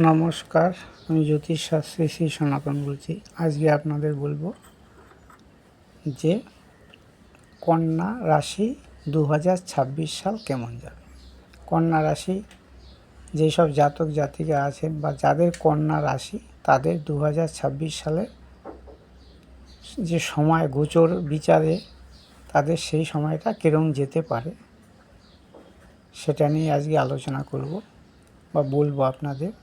নমস্কার, আমি জ্যোতিষশাস্ত্রী শ্রী সনাতন বলছি। আজকে আপনাদের বলবো যে কন্যা রাশি 2026 সাল কেমন যাবে। কন্যা রাশি যেসব জাতক জাতিকা আছেন বা যাদের কন্যা রাশি তাদের 2026 সালে যে সময় গোচর বিচারে তাদের সেই সময়টা কিরম যেতে পারে সেটা নিয়ে আজকে আলোচনা করব বা বলবো আপনাদের।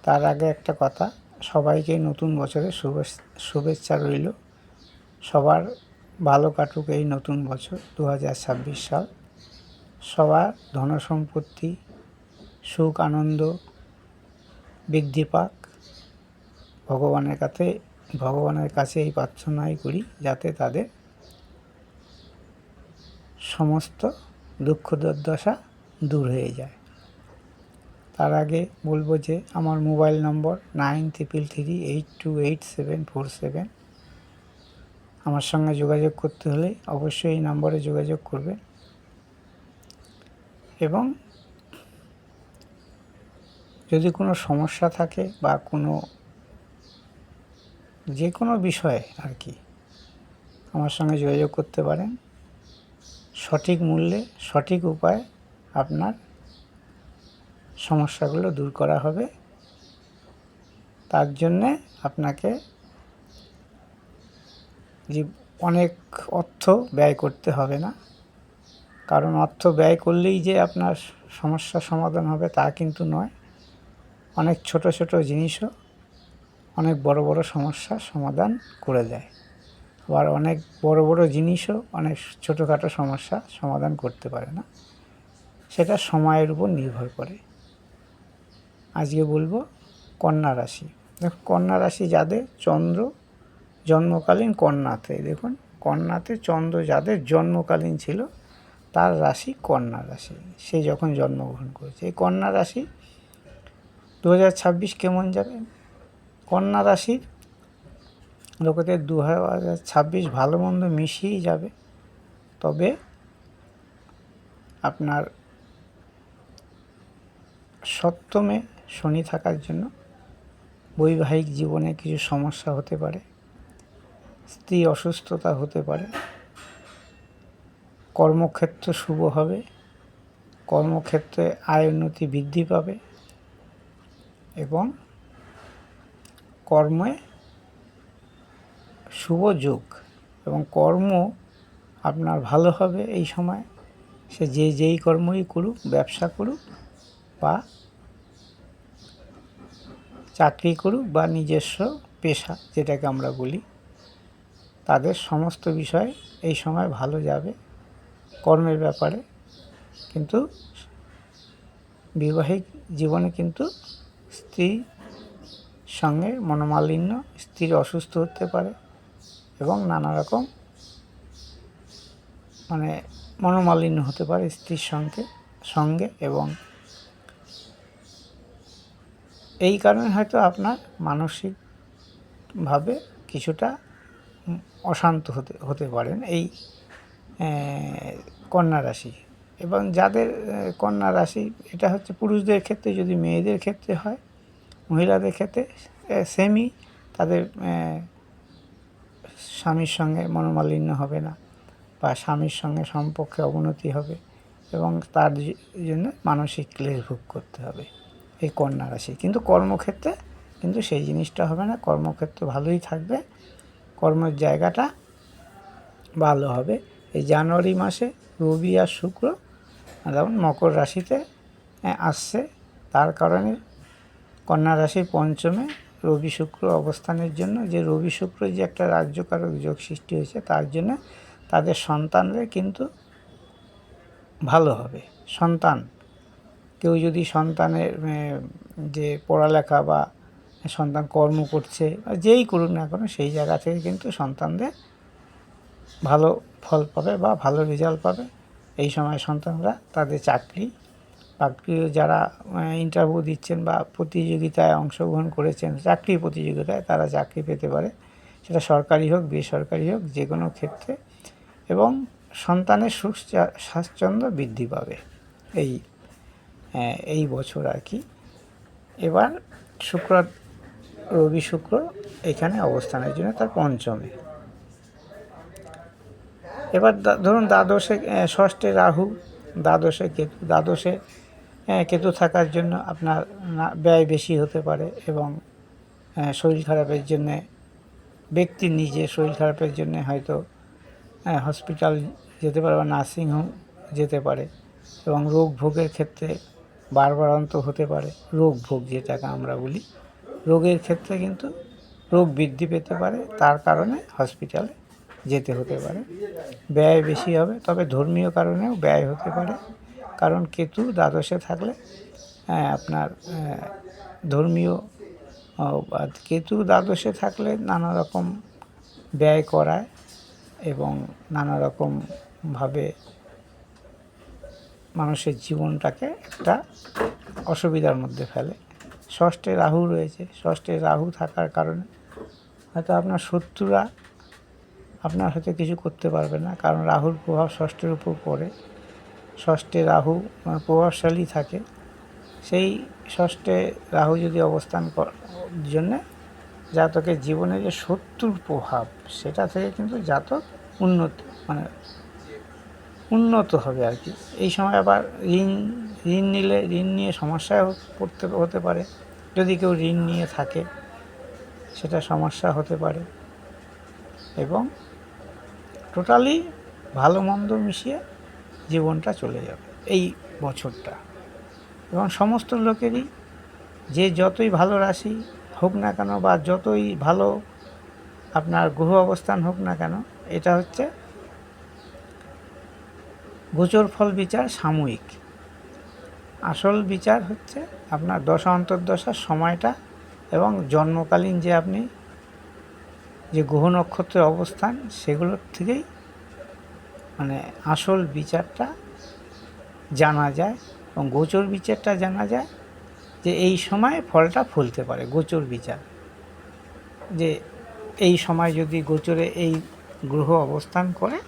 তার আগে একটা কথা, সবাইকে নতুন বছরের শুভেচ্ছা রইল। সবার ভালো কাটুক এই নতুন বছর 2026 সাল। সবার ধনসম্পত্তি সুখ আনন্দ বৃদ্ধি পাক। ভগবানের কাছে এই প্রার্থনাই করি যাতে তাদের সমস্ত দুঃখ দুর্দশা দূর হয়ে যায়। তার আগে বলবো যে আমার মোবাইল নম্বর 9333828747। আমার সঙ্গে যোগাযোগ করতে হলে অবশ্যই এই নম্বরে যোগাযোগ করবেন। এবং যদি কোনো সমস্যা থাকে বা যে কোনো বিষয়ে আর কি আমার সঙ্গে যোগাযোগ করতে পারেন। সঠিক মূল্যে সঠিক উপায়ে আপনার সমস্যাগুলো দূর করা হবে। তার জন্যে আপনাকে যে অনেক অর্থ ব্যয় করতে হবে না, কারণ অর্থ ব্যয় করলেই যে আপনার সমস্যার সমাধান হবে তা কিন্তু নয়। অনেক ছোট ছোট জিনিসও অনেক বড় বড় সমস্যার সমাধান করে দেয়, আবার অনেক বড় বড় জিনিসও অনেক ছোটোখাটো সমস্যা সমাধান করতে পারে না। সেটা সময়ের উপর নির্ভর করে। আজকে বলবো কন্যা রাশি। দেখুন, কন্যা রাশি যাদের চন্দ্র জন্মকালীন কন্যাতে, দেখুন কন্যাতে চন্দ্র যাদের জন্মকালীন ছিল তার রাশি কন্যা রাশি, সে যখন জন্মগ্রহণ করেছে। এই কন্যা রাশি 2026 কেমন যাবে? কন্যা রাশির লোকেদের 2026 ভালো মন্দ মিশিয়েই যাবে। তবে আপনার সপ্তমে শনি থাকার জন্য বৈবাহিক জীবনে কিছু সমস্যা হতে পারে, স্ত্রী অসুস্থতা হতে পারে, কর্মক্ষেত্র শুভ হবে, কর্মক্ষেত্রে আয় উন্নতি বৃদ্ধি পাবে এবং কর্মে শুভ যোগ এবং কর্ম আপনার ভালো হবে এই সময়। সে যেই কর্মই করুক, ব্যবসা করুক বা চাকরি করুক বা নিজস্ব পেশা যেটাকে আমরা বলি, তাদের সমস্ত বিষয় এই সময় ভালো যাবে কর্মের ব্যাপারে। কিন্তু বৈবাহিক জীবনে কিন্তু স্ত্রীর সঙ্গে মনোমালিন্য, স্ত্রীর অসুস্থ হতে পারে এবং নানা রকম মনোমালিন্য হতে পারে স্ত্রীর সঙ্গে এবং এই কারণে হয়তো আপনার মানসিকভাবে কিছুটা অশান্ত হতে পারেন এই কন্যা রাশি। এবং যাদের কন্যা রাশি, এটা হচ্ছে পুরুষদের ক্ষেত্রে। যদি মেয়েদের ক্ষেত্রে হয়, মহিলাদের ক্ষেত্রে সেমই, তাদের স্বামীর সঙ্গে মনোমালিন্য হবে না বা স্বামীর সঙ্গে সম্পর্কে অবনতি হবে এবং তার জন্য মানসিক ক্লেশ ভোগ করতে হবে এই কন্যা রাশি। কিন্তু কর্মক্ষেত্রে কিন্তু সেই জিনিসটা হবে না। কর্মক্ষেত্র ভালোই থাকবে, কর্মের জায়গাটা ভালো হবে। এই জানুয়ারি মাসে রবি আর শুক্র যেমন মকর রাশিতে আসছে, তার কারণে কন্যা রাশির পঞ্চমে রবি শুক্র অবস্থানের জন্য যে রবি শুক্র যে একটা রাজ্যকারক যোগ সৃষ্টি হয়েছে, তার জন্য তাদের সন্তানদের কিন্তু ভালো হবে। কেউ যদি সন্তানের যে পড়ালেখা বা সন্তান কর্ম করছে বা যেই করুক না কেন, সেই জায়গা থেকে কিন্তু সন্তানদের ভালো ফল পাবে বা ভালো রেজাল্ট পাবে। এই সময় সন্তানরা তাদের চাকরি যারা ইন্টারভিউ দিচ্ছেন বা প্রতিযোগিতায় অংশগ্রহণ করেছেন, চাকরি প্রতিযোগিতায়, তারা চাকরি পেতে পারে। সেটা সরকারি হোক বেসরকারি হোক, যে কোনো ক্ষেত্রে। এবং সন্তানের সুখ স্বাচ্ছন্দ্য বৃদ্ধি পাবে এই এই বছর আর কি। এবার শুক্র, রবি শুক্র এখানে অবস্থানের জন্য তার পঞ্চমে। এবার ধরুন দ্বাদশে ষষ্ঠে রাহু, দ্বাদশে কেতু। দ্বাদশে কেতু থাকার জন্য আপনার ব্যয় বেশি হতে পারে এবং শরীর খারাপের জন্যে, ব্যক্তির নিজের শরীর খারাপের জন্যে হয়তো হসপিটাল যেতে পারে বা নার্সিংহোম যেতে পারে এবং রোগ ভোগের ক্ষেত্রে বাড়বাড়ন্ত হতে পারে। রোগ ভোগ যেটাকে আমরা বলি, রোগের ক্ষেত্রে কিন্তু রোগ বৃদ্ধি পেতে পারে, তার কারণে হসপিটালে যেতে হতে পারে। ব্যয় বেশি হবে, তবে ধর্মীয় কারণেও ব্যয় হতে পারে, কারণ কেতু দ্বাদশে থাকলে আপনার ধর্মীয়, কেতু দ্বাদশে থাকলে নানা রকম ব্যয় করায় এবং নানা রকমভাবে মানুষের জীবনটাকে একটা অসুবিধার মধ্যে ফেলে। ষষ্ঠে রাহু রয়েছে, ষষ্ঠে রাহু থাকার কারণে হয়তো আপনার শত্রুরা আপনার হয়তো কিছু করতে পারবে না, কারণ রাহুর প্রভাব ষষ্ঠের উপর পড়ে। ষষ্ঠে রাহু প্রভাবশালী থাকে, সেই ষষ্ঠে রাহু যদি অবস্থান জন্যে জাতকের জীবনে যে শত্রুর প্রভাব, সেটা থেকে কিন্তু জাতক উন্নত হবে আর কি। এই সময় আবার ঋণ নিয়ে সমস্যায় হতে পারে। যদি কেউ ঋণ নিয়ে থাকে সেটা সমস্যা হতে পারে এবং টোটালি ভালো মন্দ মিশিয়ে জীবনটা চলে যাবে এই বছরটা। এবং সমস্ত লোকেরই যে যতই ভালো রাশি হোক না কেন বা যতই ভালো আপনার গ্রহ অবস্থান হোক না কেন, এটা হচ্ছে গোচর ফল বিচার সাময়িক। আসল বিচার হচ্ছে আপনার দশা অন্তর্দশার সময়টা এবং জন্মকালীন যে আপনি যে গ্রহ নক্ষত্রের অবস্থান, সেগুলোর থেকেই মানে আসল বিচারটা জানা যায় এবং গোচর বিচারটা জানা যায় যে এই সময় ফলটা ফলতে পারে। গোচর বিচার যে এই সময় যদি গোচরে এই গ্রহ অবস্থান করে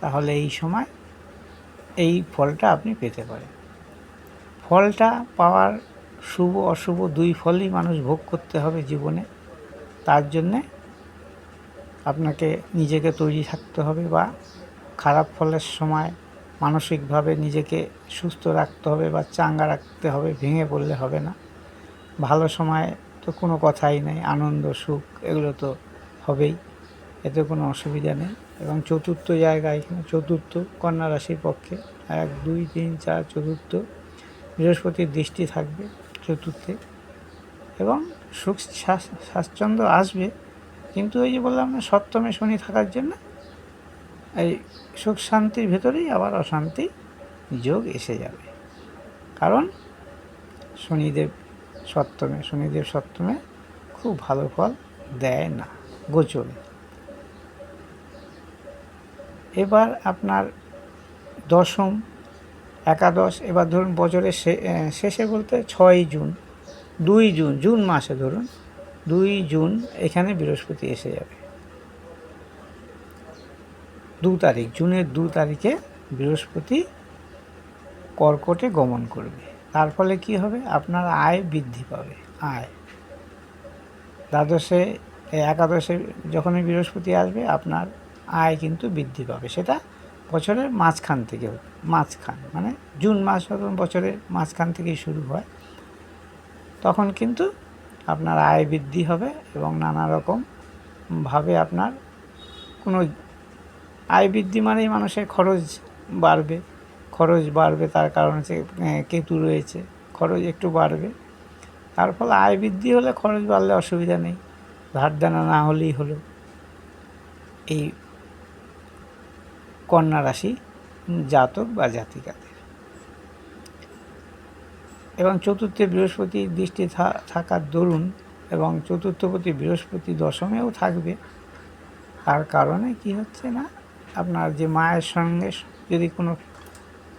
তাহলে এই সময় এই ফলটা আপনি পেতে পারেন। ফলটা পাওয়ার শুভ অশুভ দুই ফলই মানুষ ভোগ করতে হবে জীবনে। তার জন্যে আপনাকে নিজেকে তৈরি থাকতে হবে বা খারাপ ফলের সময় মানসিকভাবে নিজেকে সুস্থ রাখতে হবে বা চাঙ্গা রাখতে হবে, ভেঙে পড়লে হবে না। ভালো সময় তো কোনো কথাই নেই, আনন্দ সুখ এগুলো তো হবেই, এতে কোনো অসুবিধা নেই। এবং চতুর্থ জায়গা, এখানে চতুর্থ কন্যা রাশির পক্ষে 1 2 3 4 চতুর্থ বৃহস্পতির দৃষ্টি থাকবে চতুর্থে এবং সুখ স্বাচ্ছন্দ্য আসবে, কিন্তু ওই যে বললাম না সপ্তমে শনি থাকার জন্য এই সুখ শান্তির ভেতরেই আবার অশান্তি যোগ এসে যাবে, কারণ শনিদেব সপ্তমে খুব ভালো ফল দেয় না গোচরে। এবার আপনার দশম, একাদশ, এবার ধরুন বছরের শেষে বলতে 6 জুন, 2 জুন, জুন মাসে ধরুন 2 জুন এখানে বৃহস্পতি এসে যাবে। 2 তারিখ, জুনের 2 তারিখে বৃহস্পতি কর্কটে গমন করবে। তার ফলে কি হবে, আপনার আয় বৃদ্ধি পাবে। আয় দ্বাদশে একাদশে যখনই বৃহস্পতি আসবে আপনার আয় কিন্তু বৃদ্ধি পাবে। সেটা বছরের মাঝখান থেকে, মানে জুন মাস বছরের মাঝখান থেকেই শুরু হয়, তখন কিন্তু আপনার আয় বৃদ্ধি হবে এবং নানা রকমভাবে আপনার কোনো আয় বৃদ্ধি মানেই মানুষের খরচ বাড়বে, তার কারণ হচ্ছে কেতু রয়েছে, খরচ একটু বাড়বে। তার ফলে আয় বৃদ্ধি হলে খরচ বাড়লে অসুবিধা নেই, ধার দেনা না হলেই হলো। এই কন্যা রাশি জাতক বা জাতিকাদের। এবং চতুর্থে বৃহস্পতির দৃষ্টি থাকার দরুন এবং চতুর্থপতি বৃহস্পতি দশমেও থাকবে, তার কারণে কি হচ্ছে না, আপনার যে মায়ের সঙ্গে যদি কোনো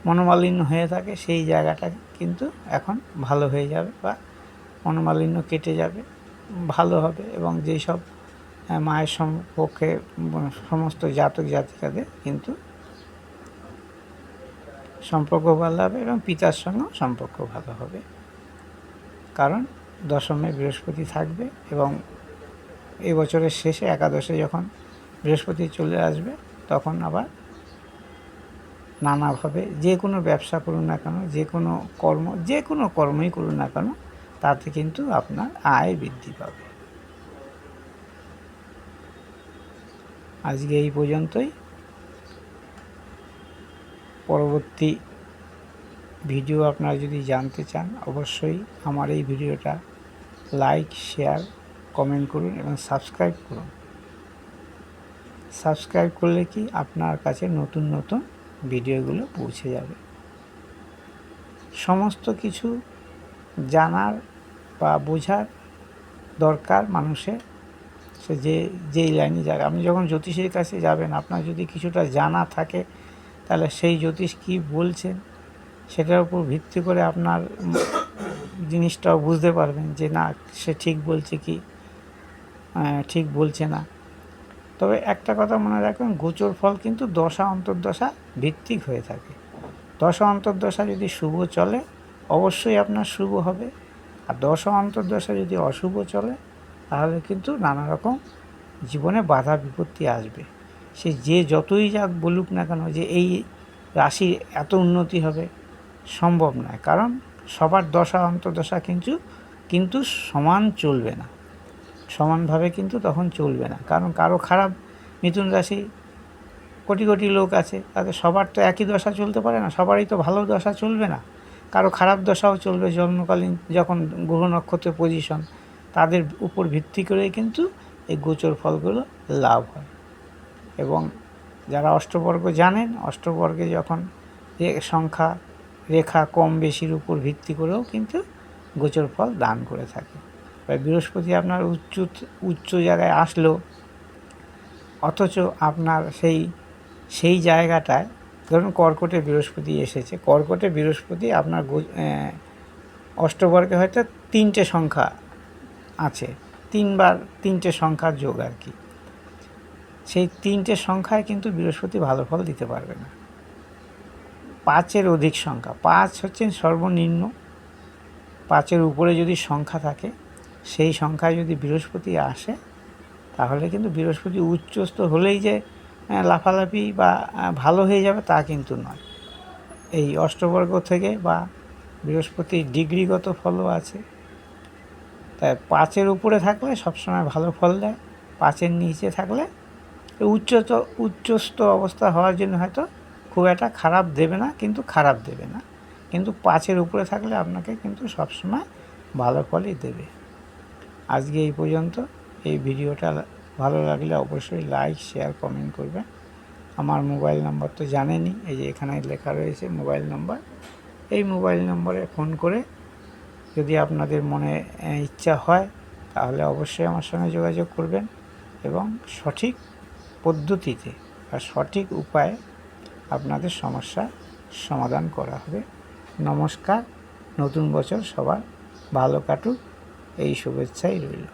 মনোমালিন্য হয়ে থাকে সেই জায়গাটা কিন্তু এখন ভালো হয়ে যাবে বা মনোমালিন্য কেটে যাবে, ভালো হবে। এবং যেই সব মায়ের পক্ষে সমস্ত জাতক জাতিকাদের কিন্তু সম্পর্ক ভালো হবে এবং পিতার সঙ্গেও সম্পর্ক ভালো হবে, কারণ দশমে বৃহস্পতি থাকবে এবং এই বছরের শেষে একাদশে যখন বৃহস্পতি চলে আসবে তখন আবার নানাভাবে যে কোনো ব্যবসা করুন না কেন, যে কোনো কর্মই করুন না কেন, তাতে কিন্তু আপনার আয় বৃদ্ধি পাবে। আজকে এই পর্যন্তই। পরবর্তী ভিডিও আপনারা যদি জানতে চান অবশ্যই আমার এই ভিডিওটা লাইক, শেয়ার, কমেন্ট করুন এবং সাবস্ক্রাইব করুন। সাবস্ক্রাইব করলে কি আপনার কাছে নতুন নতুন ভিডিওগুলো পৌঁছে যাবে। সমস্ত কিছু জানার বা বোঝার দরকার মানুষের, সে যেই লাইনে যাবে। আপনি যখন জ্যোতিষের কাছে যাবেন, আপনার যদি কিছুটা জানা থাকে তাহলে সেই জ্যোতিষ কী বলছেন সেটার উপর ভিত্তি করে আপনার জিনিসটাও বুঝতে পারবেন যে না, সে ঠিক বলছে কি ঠিক বলছে না। তবে একটা কথা মনে রাখবেন, গোচর ফল কিন্তু দশা অন্তর্দশা ভিত্তিক হয়ে থাকে। দশা অন্তর্দশা যদি শুভ চলে অবশ্যই আপনার শুভ হবে, আর দশা অন্তর্দশা যদি অশুভ চলে তাহলে কিন্তু নানা রকম জীবনে বাধা বিপত্তি আসবে। সে যে যতই যাক বলুক না কেন যে এই রাশির এত উন্নতি হবে, সম্ভব নয়, কারণ সবার দশা অন্তর্দশা কিন্তু সমান চলবে না, সমানভাবে কিন্তু তখন চলবে না। কারণ কারো খারাপ, মিথুন রাশি কোটি কোটি লোক আছে, তাদের সবার তো একই দশা চলতে পারে না, সবারই তো ভালো দশা চলবে না, কারো খারাপ দশাও চলবে। জন্মকালীন যখন গ্রহ নক্ষত্রের পজিশন, তাদের উপর ভিত্তি করেই কিন্তু এই গোচর ফলগুলো লাভ হয়। এবং যারা অষ্টবর্গ জানেন, অষ্টবর্গে যখন সংখ্যা রেখা কম বেশির উপর ভিত্তি করেও কিন্তু গোচর ফল দান করে থাকে। বৃহস্পতি আপনার উচ্চ জায়গায় আসলো, অথচ আপনার সেই জায়গাটায় ধরুন কর্কটে বৃহস্পতি এসেছে, কর্কটে বৃহস্পতি আপনার অষ্টবর্গে হয়তো 3টে সংখ্যা আছে, 3টে সংখ্যার যোগ আর কি। সেই 3টে সংখ্যায় কিন্তু বৃহস্পতি ভালো ফল দিতে পারবে না। 5-এর অধিক সংখ্যা, 5 হচ্ছেন সর্বনিম্ন, 5-এর উপরে যদি সংখ্যা থাকে, সেই সংখ্যায় যদি বৃহস্পতি আসে তাহলে কিন্তু বৃহস্পতি উচ্চস্থ হলেই যে লাফালাফি বা ভালো হয়ে যাবে তা কিন্তু নয়। এই অষ্টবর্গ থেকে বা বৃহস্পতির ডিগ্রিগত ফলও আছে, তাই 5-এর উপরে থাকলে সবসময় ভালো ফল দেয়, 5-এর নিচে থাকলে উচ্চস্থ অবস্থা হওয়ার জন্য হয়তো খুব একটা খারাপ দেবে না, কিন্তু 5-এর উপরে থাকলে আপনাকে কিন্তু সবসময় ভালো ফলই দেবে। আজকে এই পর্যন্ত। এই ভিডিওটা ভালো লাগলে অবশ্যই লাইক, শেয়ার, কমেন্ট করবেন। আমার মোবাইল নাম্বার তো জানেনই, এই যে এখানে লেখা রয়েছে মোবাইল নাম্বার। এই মোবাইল নম্বরে ফোন করে যদি আপনাদের মনে ইচ্ছা হয় তাহলে অবশ্যই আমার সঙ্গে যোগাযোগ করবেন এবং সঠিক পদ্ধতিতে আর সঠিক উপায়ে আপনাদের সমস্যার সমাধান করা হবে। নমস্কার। নতুন বছর সবার ভালো কাটুক এই শুভেচ্ছাই রইল।